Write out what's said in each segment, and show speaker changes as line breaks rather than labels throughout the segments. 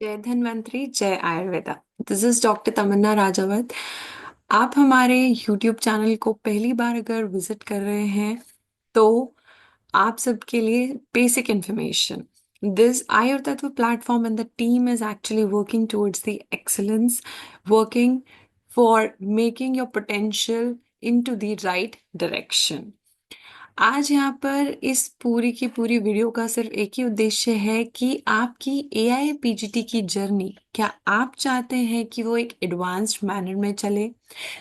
जय धन्वंतरी जय Ayurveda. This is doctor Tamanna Rajawat. आप हमारे यूट्यूब चैनल को पहली बार अगर विजिट कर रहे हैं तो आप सबके लिए basic information. This Ayurtattva platform and the team is actually working towards the excellence, working for making your potential into the right direction. आज यहाँ पर इस पूरी की पूरी वीडियो का सिर्फ एक ही उद्देश्य है कि आपकी एआई पीजीटी की जर्नी, क्या आप चाहते हैं कि वो एक एडवांस्ड मैनर में चले?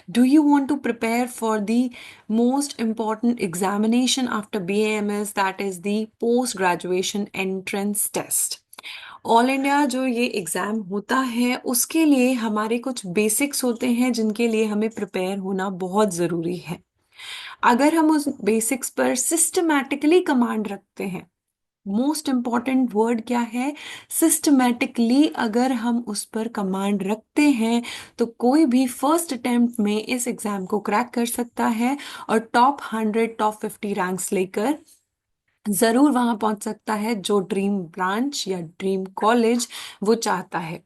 Do you want to prepare for the most important examination after BAMS, that is the post graduation entrance test? All India जो ये एग्जाम होता है उसके लिए हमारे कुछ बेसिक्स होते हैं जिनके लिए हमें प्रिपेयर होना बहुत ज़रूरी है। अगर हम उस बेसिक्स पर सिस्टमैटिकली कमांड रखते हैं, मोस्ट इंपॉर्टेंट वर्ड क्या है? सिस्टमैटिकली। अगर हम उस पर कमांड रखते हैं तो कोई भी फर्स्ट अटेम्प्ट में इस एग्जाम को क्रैक कर सकता है और टॉप 100 टॉप 50 रैंक्स लेकर जरूर वहां पहुंच सकता है जो ड्रीम ब्रांच या ड्रीम कॉलेज वो चाहता है।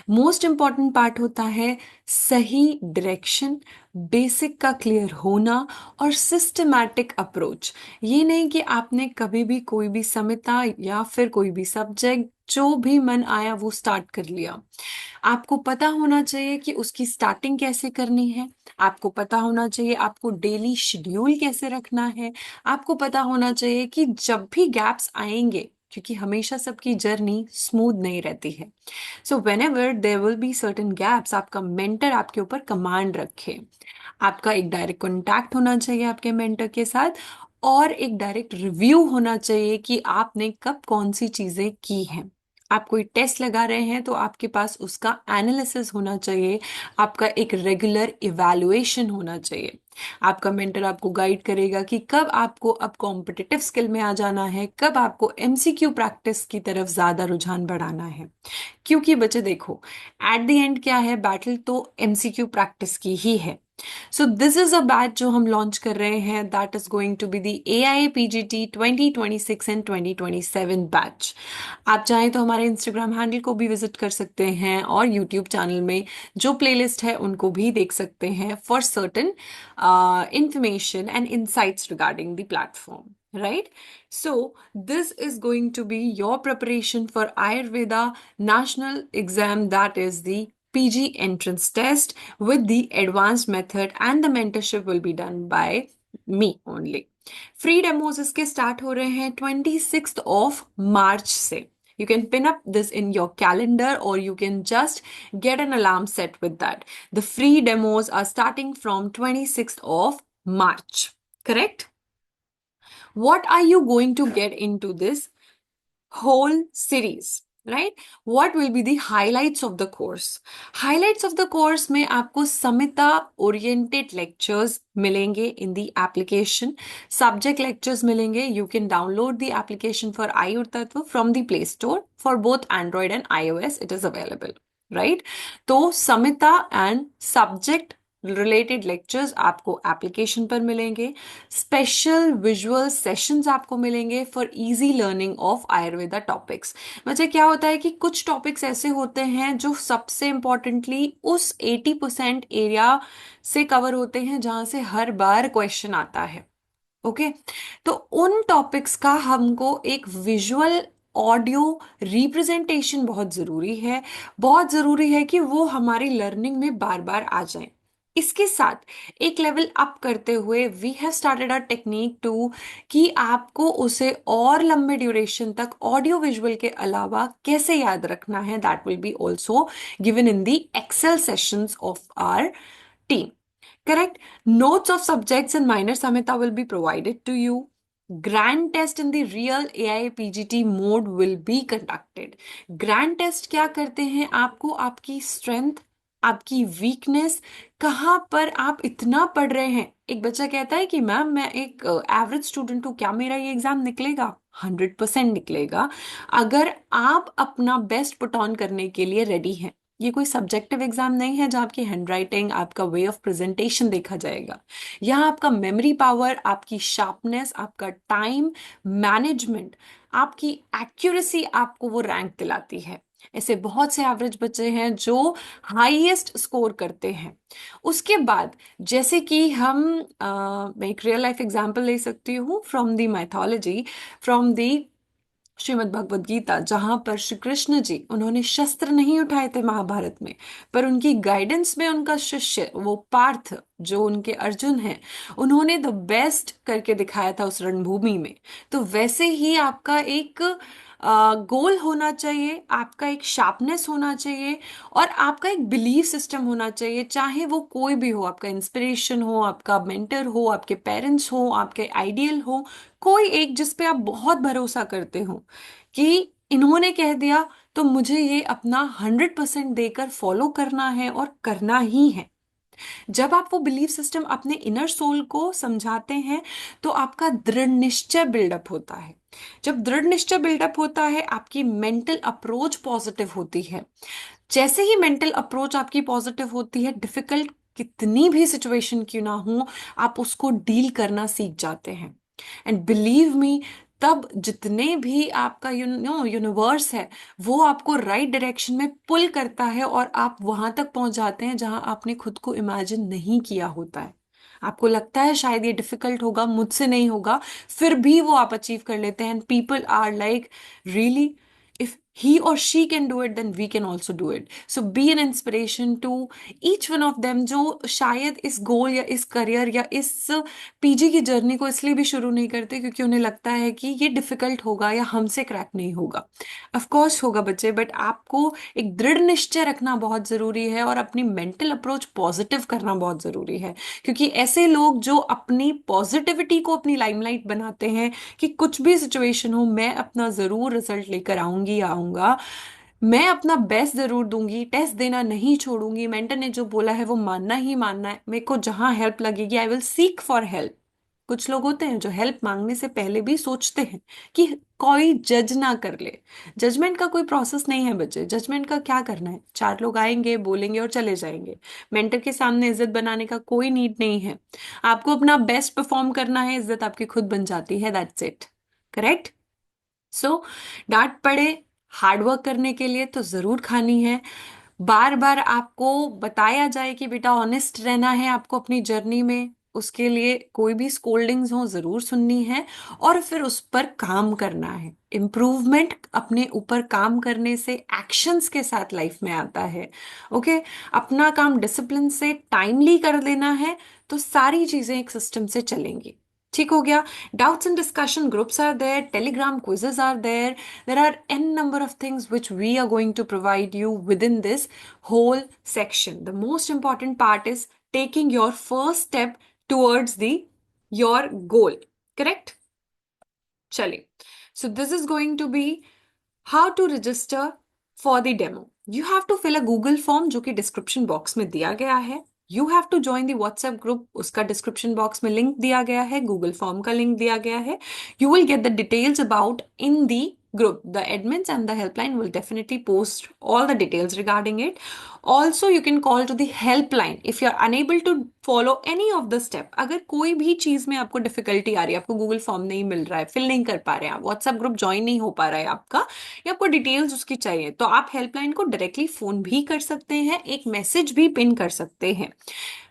मोस्ट इंपॉर्टेंट पार्ट होता है सही डायरेक्शन, बेसिक का क्लियर होना और सिस्टमैटिक अप्रोच। ये नहीं कि आपने कभी भी कोई भी समिता या फिर कोई भी सब्जेक्ट जो भी मन आया वो स्टार्ट कर लिया। आपको पता होना चाहिए कि उसकी स्टार्टिंग कैसे करनी है। आपको पता होना चाहिए आपको डेली शेड्यूल कैसे रखना है। आपको पता होना चाहिए कि जब भी गैप्स आएंगे, क्योंकि हमेशा सबकी जर्नी स्मूथ नहीं रहती है, so when ever there will be certain gaps, आपका मेंटर आपके ऊपर कमांड रखे। आपका एक डायरेक्ट कॉन्टैक्ट होना चाहिए आपके मेंटर के साथ और एक डायरेक्ट रिव्यू होना चाहिए कि आपने कब कौन सी चीजें की हैं। आप कोई टेस्ट लगा रहे हैं तो आपके पास उसका एनालिसिस होना चाहिए, आपका एक रेगुलर इवैल्यूएशन होना चाहिए। आपका मेंटर आपको गाइड करेगा कि कब आपको अब कॉम्पिटिटिव स्किल में आ जाना है, कब आपको एमसीक्यू प्रैक्टिस की तरफ ज्यादा रुझान बढ़ाना है। क्योंकि बच्चे देखो, एट द एंड क्या है, बैटल तो एमसीक्यू प्रैक्टिस की ही है। So this is a batch जो हम लॉन्च कर रहे हैं, that is going to be the AI PGT 2026 and 2027 batch. आप चाहें तो हमारे इंस्टाग्राम हैंडल को भी विजिट कर सकते हैं और यूट्यूब चैनल में जो प्लेलिस्ट है उनको भी देख सकते हैं for certain information and insights regarding the platform, right? So this is going to be your preparation for Ayurveda national exam, that is the PG entrance test with the advanced method, and the mentorship will be done by me only. Free demos इसके start हो रहे हैं 26 मार्च से। You can pin up this in your calendar or you can just get an alarm set with that. The free demos are starting from 26 March. Correct? What are you going to get into this whole series? Right? What will be the highlights of the course? Highlights of the course में आपको Samita oriented lectures मिलेंगे in the application. Subject lectures मिलेंगे. You can download the application for Ayur Tattva from the Play Store. For both Android and iOS, it is available. Right? तो Samita and subject related lectures आपको application पर मिलेंगे। Special visual sessions आपको मिलेंगे for easy learning of Ayurveda topics. वजह क्या होता है कि कुछ टॉपिक्स ऐसे होते हैं जो सबसे इंपॉर्टेंटली उस 80% एरिया से कवर होते हैं जहां से हर बार क्वेश्चन आता है। ओके, तो उन टॉपिक्स का हमको एक विजुअल ऑडियो रिप्रेजेंटेशन बहुत जरूरी है। बहुत जरूरी है कि वो हमारी लर्निंग में बार बार आ जाए। इसके साथ एक लेवल अप करते हुए we have started a technique to कि आपको उसे और लंबे ड्यूरेशन तक ऑडियो विजुअल के अलावा कैसे याद रखना है, that will be also given in the excel sessions of our team. Correct? Notes of subjects and minor samhita will be provided to you. Grand test in the real AI PGT mode will be conducted. Grand test क्या करते हैं? आपको आपकी strength, आपकी weakness, कहाँ पर आप इतना पढ़ रहे हैं। एक बच्चा कहता है कि मैम मैं एक एवरेज स्टूडेंट हूँ, क्या मेरा ये एग्जाम निकलेगा? 100% निकलेगा अगर आप अपना बेस्ट पुट ऑन करने के लिए रेडी हैं। ये कोई सब्जेक्टिव एग्जाम नहीं है जहां आपकी हैंडराइटिंग, आपका वे ऑफ प्रेजेंटेशन देखा जाएगा। यहाँ आपका मेमोरी पावर, आपकी शार्पनेस, आपका टाइम मैनेजमेंट, आपकी एक्यूरेसी आपको वो रैंक दिलाती है। ऐसे बहुत से एवरेज बच्चे हैं जो हाईएस्ट स्कोर करते हैं। उसके बाद जैसे कि मैं एक रियल लाइफ एग्जांपल ले सकती हूँ from the mythology, from the Shrimad Bhagavad Gita, जहां पर श्री कृष्ण जी उन्होंने शस्त्र नहीं उठाए थे महाभारत में, पर उनकी गाइडेंस में उनका शिष्य वो पार्थ, जो उनके अर्जुन हैं, उन्होंने द बेस्ट करके दिखाया था उस रणभूमि में। तो वैसे ही आपका एक गोल होना चाहिए, आपका एक शार्पनेस होना चाहिए, और आपका एक बिलीफ सिस्टम होना चाहिए, चाहे वो कोई भी हो, आपका इंस्पिरेशन हो, आपका मेंटर हो, आपके पेरेंट्स हो, आपके आइडियल हो, कोई एक जिस पे आप बहुत भरोसा करते हो कि इन्होंने कह दिया तो मुझे ये अपना 100% देकर फॉलो करना है और करना ही है। जब आप वो बिलीफ सिस्टम अपने इनर सोल को समझाते हैं तो आपका दृढ़ निश्चय बिल्डअप होता है। जब दृढ़ निश्चय बिल्डअप होता है, आपकी मेंटल अप्रोच पॉजिटिव होती है। जैसे ही मेंटल अप्रोच आपकी पॉजिटिव होती है, डिफिकल्ट कितनी भी सिचुएशन क्यों ना हो, आप उसको डील करना सीख जाते हैं। एंड बिलीव मी, तब जितने भी आपका यूनिवर्स है वो आपको राइट डायरेक्शन में पुल करता है, और आप वहां तक पहुंच जाते हैं जहां आपने खुद को इमेजिन नहीं किया होता है। आपको लगता है शायद ये डिफिकल्ट होगा, मुझसे नहीं होगा, फिर भी वो आप अचीव कर लेते हैं। People are like, really, if he or she can do it then we can also do it. So be an inspiration to each one of them, जो शायद इस गोल या इस करियर या इस पीजी की जर्नी को इसलिए भी शुरू नहीं करते क्योंकि उन्हें लगता है कि ये डिफिकल्ट होगा या हमसे क्रैक नहीं होगा। ऑफ कोर्स होगा बच्चे, बट आपको एक दृढ़ निश्चय रखना बहुत जरूरी है और अपनी मेंटल अप्रोच पॉजिटिव करना बहुत जरूरी है। क्योंकि ऐसे लोग जो अपनी पॉजिटिविटी को अपनी लाइमलाइट बनाते हैं कि कुछ भी सिचुएशन हो मैं अपना जरूर रिजल्ट लेकर आऊंगी आऊंगा, मैं अपना बेस्ट जरूर दूंगी, टेस्ट देना नहीं छोड़ूंगी, मेंटर ने जो बोला है वो मानना ही मानना है, मेरे को जहां हेल्प लगेगी I will seek for help. कुछ लोग होते हैं जो हेल्प मांगने से पहले भी सोचते हैं कि कोई जज ना कर ले। जजमेंट का कोई प्रोसेस नहीं है बच्चे, जजमेंट का क्या करना है, चार लोग आएंगे बोलेंगे और चले जाएंगे। मेंटर के सामने इज्जत बनाने का कोई नीड नहीं है। आपको अपना बेस्ट परफॉर्म करना है, इज्जत आपकी खुद बन जाती है, दैट्स इट। करेक्ट। सो डांट पड़े हार्डवर्क करने के लिए तो जरूर खानी है। बार बार आपको बताया जाए कि बेटा ऑनेस्ट रहना है आपको अपनी जर्नी में, उसके लिए कोई भी स्कोल्डिंग्स हो जरूर सुननी है, और फिर उस पर काम करना है। इम्प्रूवमेंट अपने ऊपर काम करने से एक्शंस के साथ लाइफ में आता है। ओके। अपना काम डिसिप्लिन से टाइमली कर देना है, तो सारी चीजें एक सिस्टम से चलेंगी। ठीक हो गया। Doubts and discussion groups are there, Telegram quizzes are there. There are n number of things which we are going to provide you within this whole section. The most important part is taking your first step towards the your goal. Correct? Chale. So this is going to be how to register for the demo. You have to fill a Google form जो कि description box में दिया गया है। You have to join the WhatsApp group, उसका description box में link दिया गया है, गूगल फॉर्म का लिंक दिया गया है। You will get the details about in the group. The admins and the helpline will definitely post all the details regarding it. Also you can call to the helpline if you are unable to follow any of the step. अगर कोई भी चीज में आपको difficulty आ रही है, आपको Google form नहीं मिल रहा है, फिल नहीं कर पा रहे हैं, आप व्हाट्सएप ग्रुप ज्वाइन नहीं हो पा रहा है आपका, या आपको डिटेल्स उसकी चाहिए, तो आप हेल्पलाइन को डायरेक्टली फोन भी कर सकते हैं, एक मैसेज भी पिन कर सकते हैं।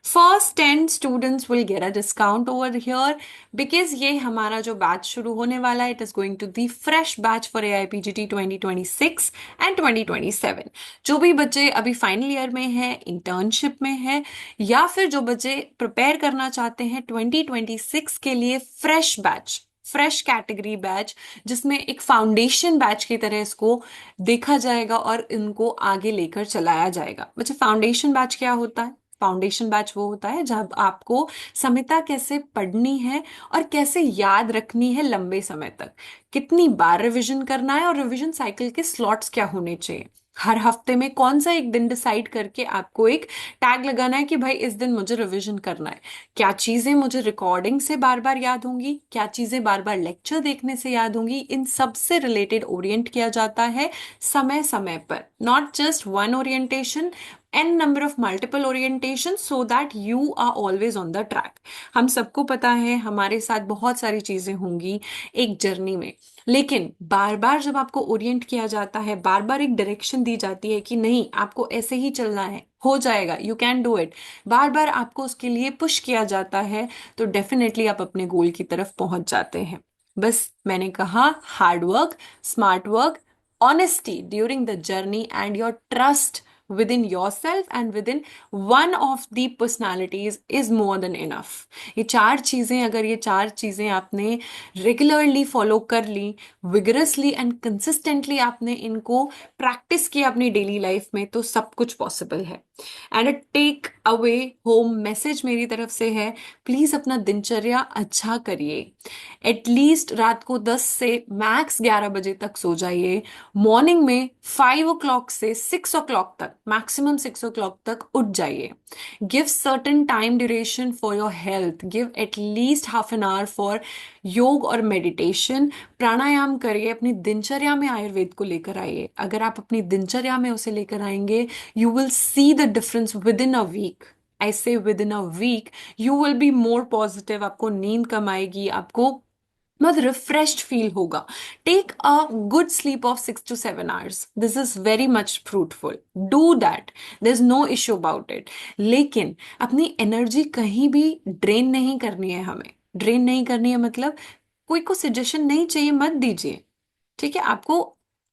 First 10 students will get a discount over here, because ये हमारा जो बैच शुरू होने वाला है, it is going to the fresh batch for AIPGT 2026 and 2027। जो भी बच्चे अभी फाइनल ईयर में है, इंटर्नशिप में है, या फिर जो बच्चे प्रिपेयर करना चाहते हैं 2026 के लिए, fresh batch, fresh category batch, जिसमें एक फाउंडेशन बैच की तरह इसको देखा जाएगा और इनको आगे लेकर चलाया जाएगा। बच्चे फाउंडेशन बैच क्या होता है? फाउंडेशन बैच वो होता है जब आपको संहिता कैसे पढ़नी है और कैसे याद रखनी है लंबे समय तक, कितनी बार रिवीजन करना है, और रिवीजन साइकिल के स्लॉट्स क्या होने चाहिए, हर हफ्ते में कौन सा एक दिन डिसाइड करके आपको एक टैग लगाना है कि भाई इस दिन मुझे रिवीजन करना है। क्या चीजें मुझे रिकॉर्डिंग से बार बार याद होंगी, क्या चीजें बार बार लेक्चर देखने से याद होंगी, इन सब से रिलेटेड ओरिएंट किया जाता है समय समय पर। Not just one orientation, n number of multiple orientation so that you are always on the track। हम सबको पता है हमारे साथ बहुत सारी चीजें होंगी एक जर्नी में, लेकिन बार बार जब आपको ओरिएंट किया जाता है, बार बार एक डायरेक्शन दी जाती है कि नहीं आपको ऐसे ही चलना है, हो जाएगा, यू कैन डू इट, बार बार आपको उसके लिए पुश किया जाता है, तो डेफिनेटली आप अपने गोल की तरफ पहुंच जाते हैं। बस मैंने कहा hard work, smart work, honesty during the journey, and your trust within yourself and within one of the personalities is more than enough। ये चार चीजें, अगर ये चार चीजें आपने रेगुलरली फॉलो कर ली, विगरसली एंड कंसिस्टेंटली आपने इनको प्रैक्टिस किया अपनी डेली लाइफ में, तो सब कुछ पॉसिबल है। And take away home message मेरी तरफ से है, प्लीज अपना दिनचर्या अच्छा करिए। एटलीस्ट रात को 10 से मैक्स 11 बजे तक सो जाइए। मॉर्निंग में 5 o'clock से 6 o'clock तक, मैक्सिमम 6 o'clock तक उठ जाइए। Give certain time duration for your health, give at least half an hour for योग और मेडिटेशन। प्राणायाम करिए, अपनी दिनचर्या में आयुर्वेद को लेकर आइए। अगर आप अपनी दिनचर्या में उसे लेकर आएंगे, you will see the difference within a week. I say within a week you will be more positive, आपको नींद कम आएगी, आपको बहुत रिफ्रेश्ड फील होगा। Take a good sleep of 6 to 7 hours, this is very much fruitful, do that, there is no issue about it. लेकिन अपनी energy कहीं भी ड्रेन नहीं करनी है, हमें ड्रेन नहीं करनी है मतलब कोई को सजेशन नहीं चाहिए, मत दीजिए, ठीक है। आपको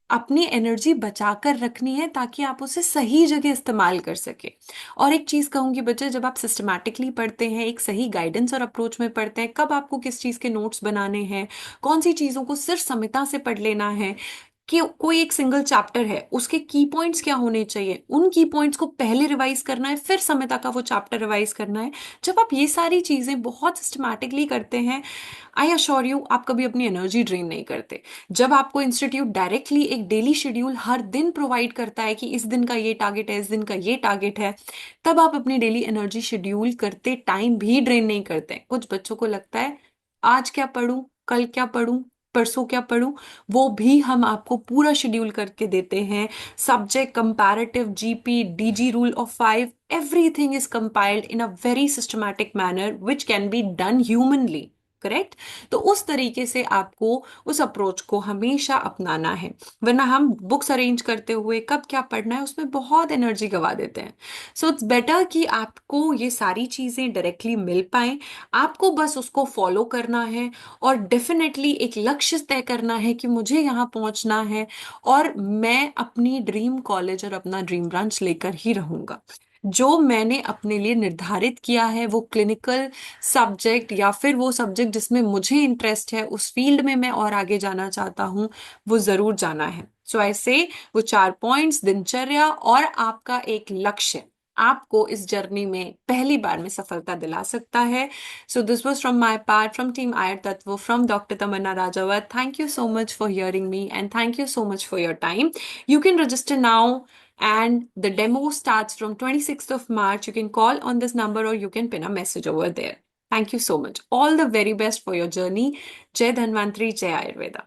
अपनी एनर्जी बचाकर रखनी है ताकि आप उसे सही जगह इस्तेमाल कर सके। और एक चीज कहूंगी बच्चे, जब आप सिस्टमैटिकली पढ़ते हैं, एक सही गाइडेंस और अप्रोच में पढ़ते हैं, कब आपको किस चीज के नोट्स बनाने हैं, कौन सी चीजों को सिर्फ समता से पढ़ लेना है, कि कोई एक सिंगल चैप्टर है उसके की पॉइंट्स क्या होने चाहिए, उन की पॉइंट्स को पहले रिवाइज करना है, फिर समता का वो चैप्टर रिवाइज करना है। जब आप ये सारी चीजें बहुत सिस्टमैटिकली करते हैं, आई अश्योर यू आप कभी अपनी एनर्जी ड्रेन नहीं करते। जब आपको इंस्टीट्यूट डायरेक्टली एक डेली शेड्यूल हर दिन प्रोवाइड करता है कि इस दिन का ये टारगेट है, इस दिन का ये टारगेट है, तब आप अपनी डेली एनर्जी शेड्यूल करते टाइम भी ड्रेन नहीं करते। कुछ बच्चों को लगता है आज क्या पढूं, कल क्या पढूं, परसों क्या पढूं, वो भी हम आपको पूरा शेड्यूल करके देते हैं। Subject, comparative, GP, DG rule of 5, everything is compiled in a very systematic manner which can be done humanly, correct. तो उस तरीके से आपको उस अप्रोच को हमेशा अपनाना है, वरना हम बुक्स अरेंज करते हुए कब क्या पढ़ना है उसमें बहुत एनर्जी गवा देते हैं। सो इट्स बेटर कि आपको ये सारी चीजें डायरेक्टली मिल पाए, आपको बस उसको फॉलो करना है, और डेफिनेटली एक लक्ष्य तय करना है कि मुझे यहाँ पहुंचना है, और मैं अपनी ड्रीम कॉलेज और अपना ड्रीम ब्रांच लेकर ही रहूंगा। जो मैंने अपने लिए निर्धारित किया है वो क्लिनिकल सब्जेक्ट, या फिर वो सब्जेक्ट जिसमें मुझे इंटरेस्ट है, उस फील्ड में मैं और आगे जाना चाहता हूं, वो जरूर जाना है। सो ऐसे वो 4 पॉइंट्स, दिनचर्या और आपका एक लक्ष्य, आपको इस जर्नी में पहली बार में सफलता दिला सकता है। So this was from my part, from team Ayurtattva, from doctor Tamanna Rajawat. Thank you so much for hearing me and thank you so much for your time. You can register now and the demo starts from 26th of March. You can call on this number or you can pin a message over there. Thank you so much. All the very best for your journey. Jai Dhanvantri, Jai Ayurveda.